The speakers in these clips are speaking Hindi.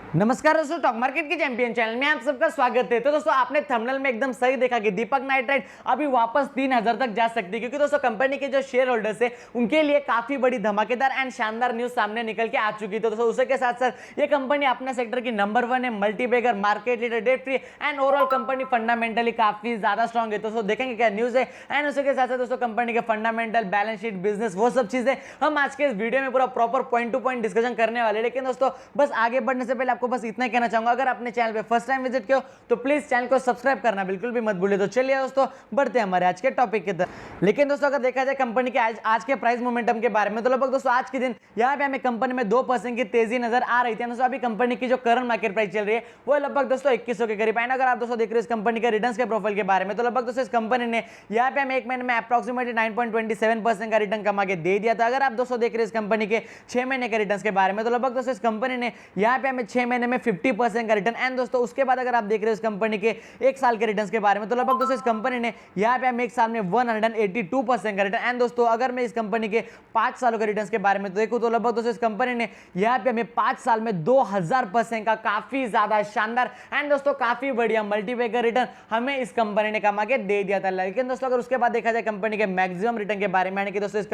नमस्कार दोस्तों, स्टॉक मार्केट के चैंपियन चैनल में आप सबका स्वागत है। तो दोस्तों आपने थंबनेल में एकदम सही देखा कि दीपक नाइट्राइट अभी वापस 3000 तक जा सकती है, क्योंकि दोस्तों कंपनी के जो शेयर होल्डर्स है उनके लिए काफी बड़ी धमाकेदार एंड शानदार न्यूज सामने निकल के आ चुकी है। तो दोस्तों उसी के साथ साथ ये कंपनी अपने सेक्टर की नंबर 1 है, multibagger, market leader, debt free and overall company fundamentally काफी ज्यादा स्ट्रॉन्ग है। तो दोस्तों देखेंगे क्या न्यूज है एंड उसी के साथ साथ दोस्तों कंपनी के फंडामेंटल, बैलेंस शीट, बिजनेस, वो सब चीजें हम आज के इस वीडियो में पूरा proper point two point discussion करने वाले। लेकिन दोस्तों बस आगे बढ़ने से पहले आपको बस इतना कहना चाहूंगा, अगर आपने चैनल पे फर्स्ट टाइम विजिट किया तो प्लीज चैनल को सब्सक्राइब करना बिल्कुल भी मत भूलिए। तो चलिए दोस्तों बढ़ते हैं हमारे आज के टॉपिक की तरफ। लेकिन दोस्तों अगर देखा जाए कंपनी के आज के प्राइस मोमेंटम के बारे में, तो लगभग दोस्तों आज के दिन यहाँ पे हमें कंपनी में 2% की तेजी नजर आ रही थी। दोस्तों अभी कंपनी की जो करंट मार्केट प्राइस चल रही है वो लगभग दोस्तों 2100 के करीब है। अगर आप दोस्तों देख रहे हो इस कंपनी के रिटर्न्स के प्रोफाइल के बारे में, तो लगभग दोस्तों इस कंपनी ने यहाँ पे हमें एक महीने में अप्रॉक्सीमेटली 9.27% का रिटर्न कमा के दे दिया था। अगर आप दोस्तों देख रहे हो इस कंपनी के 6 महीने के रिटर्न्स के बारे में, तो लगभग दोस्तों इस कंपनी ने यहाँ पे हमें 6 महीने में 50% का रिटर्न एंड दोस्तों उसके बाद अगर आप देख रहे हो इस कंपनी के एक साल के रिटर्न्स के बारे में, तो लगभग दोस्तों इस कंपनी ने यहाँ पे हमें एक साल में 182% का रिटर्न एंड दोस्तों अगर मैं इस कंपनी के 5 सालों के रिटर्न्स के बारे में तो देखूं, तो लगभग दोस्तों इस कंपनी ने यहाँ पे हमें 5 साल में 2000% का काफी ज्यादा शानदार एंड दोस्तों काफी बढ़िया मल्टीबैगर रिटर्न हमें इस कंपनी ने कमा के दे दिया था। लेकिन दोस्तों अगर उसके बाद देखा जाए कंपनी के मैक्सिमम रिटर्न के बारे में, यानी कि दोस्तों इस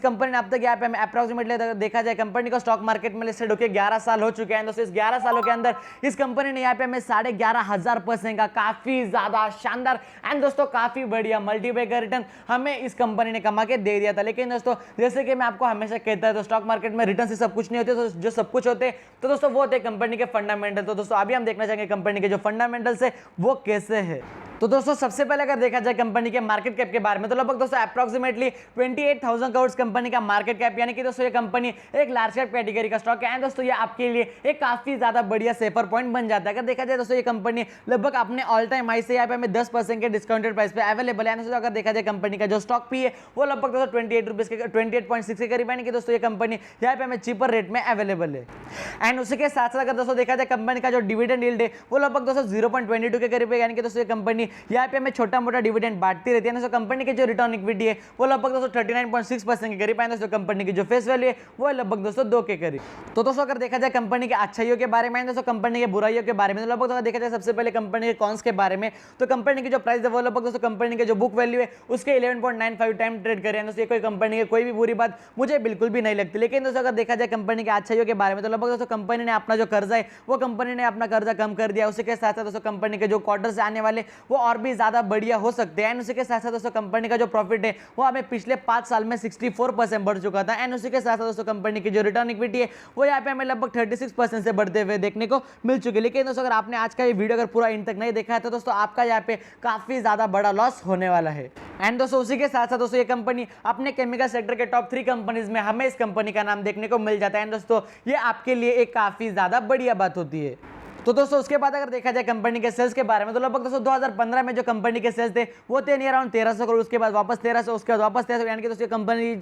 कंपनी ने अब तक यहाँ पे हमें अप्रॉक्सीमेटली देखा जाए कंपनी को स्टॉक मार्केट में लिस्टेड होकर 11 साल हो चुके हैं। दोस्तों इस 11 सालों के अंदर इस कंपनी ने यहाँ पे हमें 11,500% का काफी ज्यादा शानदार एंड दोस्तों काफी बढ़िया मल्टीबैगर रिटर्न हमें इस कंपनी ने कमा के दे दिया था। लेकिन दोस्तों जैसे कि मैं आपको हमेशा कहता हूं, तो स्टॉक मार्केट में रिटर्न से सब कुछ नहीं होते, तो जो सब कुछ होते तो दोस्तों वो होते कंपनी के फंडामेंटल। तो दोस्तों अभी हम देखना चाहेंगे कंपनी के जो फंडामेंटल्स है वो कैसे है। तो दोस्तों सबसे पहले अगर देखा जाए कंपनी के मार्केट कैप के बारे में, तो लगभग दोस्तों अप्रॉक्सीमेटली 28,000 करोड़ कंपनी का मार्केट कैप, यानी कि दोस्तों ये कंपनी एक लार्ज कैप कैटेगरी का स्टॉक है एंड दोस्तों ये आपके लिए एक काफी ज्यादा बढ़िया सेफर पॉइंट बन जाता है। अगर देखा जाए दोस्तों ये कंपनी लगभग अपने ऑल टाइम हाई से यहाँ पे हमें 10% के डिस्काउंटेड प्राइस पे अवेलेबल है। अगर देखा जाए कंपनी का जो स्टॉक पी है वो लगभग दोस्तों 28 रुपीज के 28.6 के करीब, यानी कि दोस्तों ये कंपनी यहाँ पे हमें चीपर रेट में अवेलेबल है। एंड उसी के साथ साथ अगर दोस्तों देखा जाए कंपनी का जो डिविडेंड यील्ड है वो लगभग दोस्तों 0.22 के करीब है, यानी कि दोस्तों ये कंपनी यहाँ पे हमें छोटा मोटा डिविडेंड बांटती रहती है। दोस्तों कंपनी के जो रिटर्न इक्विटी है वो लगभग दोस्तों 39.6% के करीब है। दोस्तों कंपनी की जो फेस वैल्यू है वो लगभग दोस्तों 2 के करीब। तो दोस्तों अगर देखा जाए कंपनी के अच्छाइयों के बारे में, दोस्तों कंपनी के बुराइयों के बारे में, तो लगभग देखा जाए सबसे पहले कंपनी के कॉन्स के बारे में, तो कंपनी की जो प्राइस है वो लगभग दोस्तों कंपनी के जो बुक वैल्यू है उसके 11.95 टाइम ट्रेड कर रहे हैं। दोस्तों ये कोई कंपनी की कोई भी बुरी बात मुझे बिल्कुल भी नहीं लगती। लेकिन दोस्तों अगर देखा जाए कंपनी के अच्छाइयों के बारे में, तो लगभग दोस्तों कंपनी ने अपना जो कर्जा है वो कंपनी ने अपना कर्जा कम कर दिया। उसी के साथ साथ दोस्तों कंपनी के जो क्वार्टर से आने वाले वो और भी ज्यादा बढ़िया हो सकते हैं। एंड उसी के साथ साथ दोस्तों कंपनी का जो प्रॉफिट है वो हमें पिछले 5 साल में 64% बढ़ चुका था। एंड उसी के साथ साथ दोस्तों कंपनी की जो रिटर्न इक्विटी है वो यहाँ पे हमें लगभग 36% से बढ़ते हुए देखने को मिल चुकी है। लेकिन दोस्तों अगर आपने आज का ये वीडियो अगर पूरा इन तक नहीं देखा है तो दोस्तों आपका यहाँ पे काफी ज्यादा बड़ा लॉस होने वाला है। एंड दोस्तों उसी के साथ साथ दोस्तों ये कंपनी अपने केमिकल सेक्टर के टॉप 3 कंपनीज में हमें इस कंपनी का नाम देखने को मिल जाता है। एंड दोस्तों ये आपके लिए एक काफी ज्यादा बढ़िया बात होती है। तो दोस्तों उसके बाद अगर देखा जाए कंपनी के सेल्स के बारे में, तो लगभग दोस्तों 2015 में जो कंपनी के सेल्स थे वो थे नियर अराउंड 1300 करोड़, उसके बाद वापस 1300, उसके बाद वापस 1300, यानी कि दोस्तों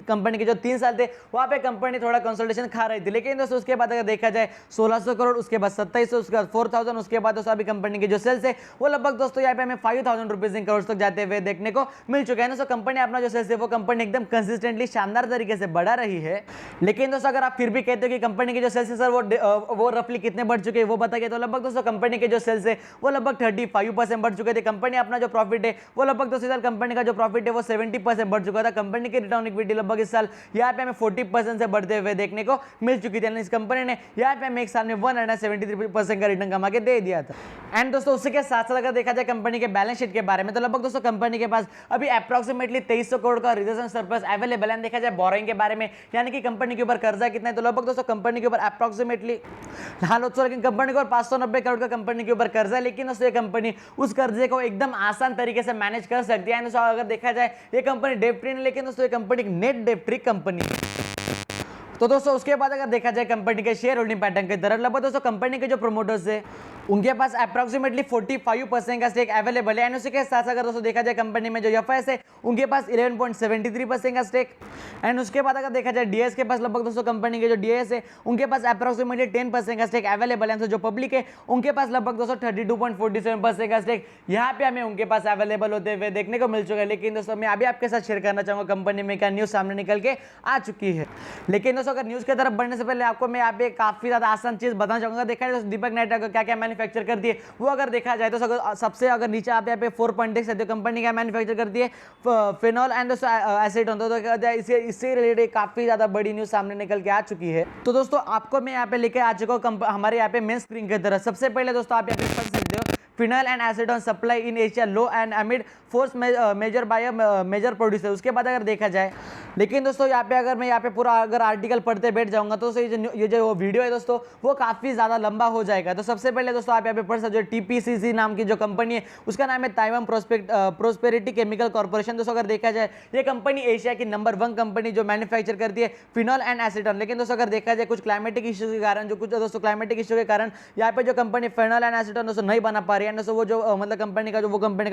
कंपनी के जो 3 साल थे वहाँ पे कंपनी थोड़ा कंसोलिडेशन खा रही थी। लेकिन दोस्तों उसके बाद अगर देखा जाए 1600 करोड़, उसके बाद 2700, उसके बाद 4000, उसके बाद दोस्तों अभी कंपनी की जो सेल्स है वो लगभग दोस्तों यहाँ पे हमें 5000 रुपीज इन करोड़ तक जाते हुए देखने को मिल चुके हैं। दोस्तों कंपनी अपना जो सेल्स है वो कंपनी एकदम कंसिस्टेंटली शानदार तरीके से बढ़ा रही है। लेकिन दोस्तों अगर आप फिर भी कहते हो कि कंपनी के जो सेल्स है सर वो रफली कितने बढ़ चुके हैं वो बताइए, तो लगभग दोस्तों कंपनी के जो सेल्स है वो लगभग 35% बढ़ चुके थे। कंपनी अपना जो प्रॉफिट है वो लगभग दोस्तों साल कंपनी का जो प्रॉफिट है वो 70% बढ़ चुका था। कंपनी की रिटर्न इक्विटी लगभग इस साल यहाँ पे हमें 40% से बढ़ते हुए देखने को मिल चुकी थी। इस कंपनी ने यहाँ पे हमें एक साल में 173% का रिटर्न कमा के दे दिया था। एंड दोस्तों उसी के साथ साथ अगर देखा जाए कंपनी के बैलेंस शीट के बारे में, तो लगभग दोस्तों कंपनी के पास अभी अप्रॉक्सीमेटली 2300 करोड़ का रिजर्व सरप्लस अवेलेबल है। देखा जाए बोरोइंग के बारे में, यानी कि कंपनी के ऊपर कर्जा कितना है, तो लगभग दोस्तों कंपनी के ऊपर अप्रॉक्सीमेटली लेकिन कंपनी के ऊपर 590 करोड़ का कंपनी के ऊपर कर्जा, लेकिन दोस्तों ये कंपनी उस कर्जे को एकदम आसान तरीके से मैनेज कर सकती है। दोस्तों अगर देखा जाए ये कंपनी डेट फ्री नहीं, लेकिन दोस्तों ये company net debt free company है। तो दोस्तों उसके बाद अगर देखा जाए कंपनी के शेयर होल्डिंग पैटर्न की तरफ, लगभग दोस्तों कंपनी के जो प्रोमोटर्स है उनके पास अप्रॉक्सीमेटली 45% का स्टेक अवेलेबल है। एंड उसी के साथ अगर दोस्तों देखा जाए कंपनी में जो एफआईएस है उनके पास 11.73% का स्टेक। एंड उसके बाद अगर देखा जाए डीएस के पास लगभग दोस्तों कंपनी के जो डीएस है उनके पास अप्रॉक्सीमेटली 10% का स्टेक अवेलेबल है। तो जो पब्लिक है उनके पास लगभग दोस्तों 32.47% का स्टेक यहाँ पे हमें उनके पास अवेलेबल होते हुए देखने को मिल चुका है। लेकिन दोस्तों मैं अभी आपके साथ शेयर करना चाहूंगा कंपनी में क्या न्यूज सामने निकल के आ चुकी है। लेकिन दोस्तों अगर न्यूज़ की तरफ बढ़ने से पहले आपको मैं यहाँ पे काफ़ी ज़्यादा आसान चीज़ बताना चाहूँगा। देखा जाए तो दीपक नाइट्राइट को क्या क्या मैन्युफैक्चर करती है वो अगर देखा जाए तो सबसे अगर नीचे आप यहाँ पे 4.6 है तो कंपनी क्या मैन्युफैक्चर करती है फिनॉल एंड एसीटोन। तो इससे रिलेटेड काफ़ी ज़्यादा बड़ी न्यूज़ सामने निकल के आ चुकी है। तो दोस्तों आपको मैं यहाँ पे लेके आ चुका हूँ हमारे यहाँ पे मेन स्क्रीन की तरफ। सबसे पहले दोस्तों आप यहाँ पे पढ़ सकते हो phenol and acetone supply in Asia low and amid force majeure by major producer. उसके बाद अगर देखा जाए, लेकिन दोस्तों यहाँ पे अगर मैं यहाँ पे पूरा अगर आर्टिकल पढ़ते बैठ जाऊंगा तो ये जो वीडियो है दोस्तों वो काफ़ी ज़्यादा लंबा हो जाएगा। तो सबसे पहले दोस्तों आप यहाँ पे पढ़ सकते हो टीपीसीसी नाम की जो कंपनी है उसका नाम है ताइवान प्रोस्पेरिटी केमिकल कॉर्पोरेशन। दोस्तों अगर देखा जाए ये कंपनी एशिया की नंबर 1 कंपनी जो मैन्युफैक्चर करती है फिनॉल एंड एसीटोन। लेकिन दोस्तों अगर देखा जाए कुछ क्लाइमेटिक इशू के कारण क्लाइमेटिक इशू के कारण यहाँ पे जो कंपनी फिनॉल एंड एसीटोन दोस्तों नहीं बना पा रही है। दोस्तों वो जो मतलब कंपनी का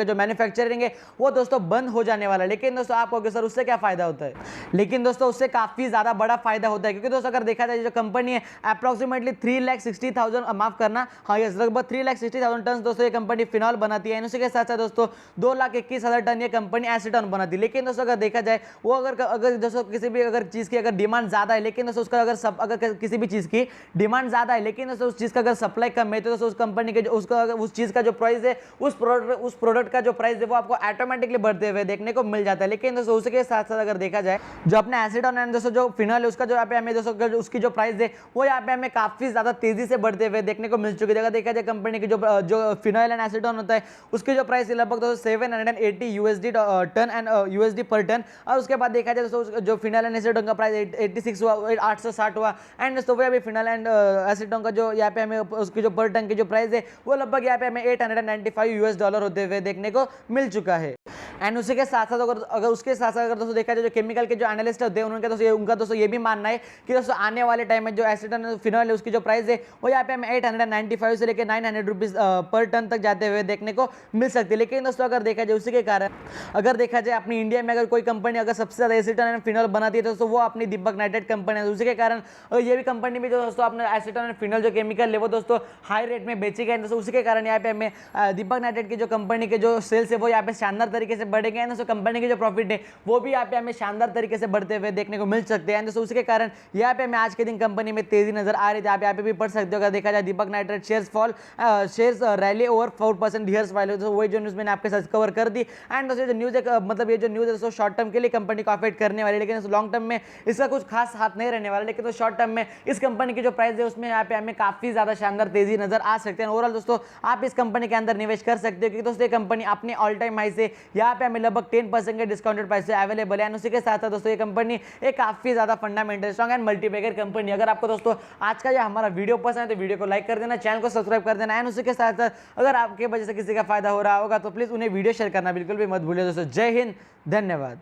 जो मैन्युफैक्चरिंग है वो दोस्तों बंद हो जाने वाला है। लेकिन दोस्तों आप कहोगे सर उससे क्या फायदा होता है, लेकिन दोस्तों उससे काफी ज्यादा बड़ा फायदा होता है। क्योंकि दोस्तों अगर देखा जाए जो कंपनी है अप्रोक्सीमेटली 3,60,000 माफ करना हाँ यस लगभग 3,60,000 टन दोस्तों ये कंपनी फिनॉल बनाती है। इसी के साथ साथ दोस्तों 2,21,000 टन ये कंपनी एसीटोन बनाती है। लेकिन दोस्तों अगर देखा जाए वो अगर दोस्तों किसी भी अगर चीज की अगर डिमांड ज्यादा है, लेकिन दोस्तों उसका अगर किसी भी चीज की डिमांड ज्यादा है लेकिन दोस्तों उस चीज का अगर सप्लाई कम है तो दोस्तों उस कंपनी के उस चीज का जो प्राइस है उस प्रोडक्ट का जो प्राइस है वो आपको ऑटोमेटिकली बढ़ते हुए देखने को मिल जाता है। लेकिन दोस्तों उसके साथ साथ अगर देखा जाए जो अपने एसीटोन एंड दोस्तों जो फिनॉल है उसका जो यहाँ पे हमें दोस्तों उसकी जो प्राइस है वो यहाँ पे हमें काफी ज्यादा तेजी से बढ़ते हुए देखने को मिल चुकी है। अगर देखा जाए कंपनी की जो फिनॉल एंड एसीटोन होता है उसकी जो प्राइस है लगभग दोस्तों $780 टन एंड USD पर टन। और उसके बाद देखा जाए दोस्तों जो फिनॉल एंड एसीटोन का प्राइस 86 हुआ 860 हुआ एंड दोस्तों वो अभी फिनॉल एंड एसीटोन का जो यहाँ पे हमें उसकी जो पर टन की जो प्राइस है वो लगभग यहाँ पे हमें $895 होते हुए देखने को मिल चुका है। एंड उसी के साथ साथ अगर उसके साथ साथ अगर दोस्तों देखा जाए जो केमिकल के जो एनालिस्ट होते हैं उनका दोस्तों ये भी मानना है कि दोस्तों आने वाले टाइम में जो एसीटोन फिनॉल है उसकी जो प्राइस है वो यहाँ पे हमें 895 से लेकर 900 रुपीज पर टन तक जाते हुए देखने को मिल सकती है। लेकिन दोस्तों अगर देखा जाए उसी के कारण अगर देखा जाए अपनी इंडिया में अगर कोई कंपनी अगर सबसे ज्यादा एसीटोन एंड फिनॉल बनाती है दोस्तों वो अपनी दीपक नाइट्राइट कंपनी है। उसी के कारण ये भी कंपनी भी जो दोस्तों अपने एसीटोन एंड फिनॉल जो केमिकल है वो दोस्तों हाई रेट में बेची गए। दोस्तों उसी के कारण यहाँ पे हमें दीपक नाइट्राइट की जो कंपनी के जो सेल्स है वो यहाँ पे शानदार तरीके से बढ़ेंगे एंड दोस्तों कंपनी की जो प्रॉफिट है वो भी यहाँ पे हमें शानदार तरीके से बढ़ते हुए देखने को मिल सकते हैं। दोस्तों उसके कारण यहाँ पे हमें आज के दिन कंपनी में तेजी नजर आ रही थी। आप यहाँ पे भी पढ़ सकते हो अगर देखा जाए Deepak nitrite shares rally over 4% हियर्स वाले तो वही जो न्यूज़ मैंने आपके साथ कवर कर दी। एंड दोस्तों जो न्यूज़ है मतलब ये जो न्यूज़ है दोस्तों शॉर्ट टर्म के लिए कंपनी को अफेक्ट करने वाली है, लेकिन लॉन्ग टर्म में इसका कुछ खास हाथ नहीं रहने वाला। लेकिन तो शॉर्ट टर्म में इस कंपनी की जो प्राइस है उसमें यहाँ पे हमें काफी ज्यादा शानदार तेजी नजर आ सकते हैं। ओवरऑल दोस्तों आप इस कंपनी के अंदर निवेश कर सकते हो क्योंकि दोस्तों ये कंपनी अपने ऑल टाइम हाई से यहाँ पे हमें लगभग 10% के डिस्काउंटेड प्राइस से अवेलेबल है। उसी के साथ साथ दोस्तों ये कंपनी एक काफी ज्यादा fundamental strong and multibagger company. अगर आपको दोस्तों आज का ये हमारा वीडियो पसंद है तो वीडियो को लाइक कर देना, चैनल को सब्सक्राइब कर देना एंड उसी के साथ साथ अगर आपके वजह से किसी का फायदा हो रहा होगा तो प्लीज उन्हें वीडियो शेयर करना बिल्कुल भी मत भूलिए दोस्तों। जय हिंद, धन्यवाद।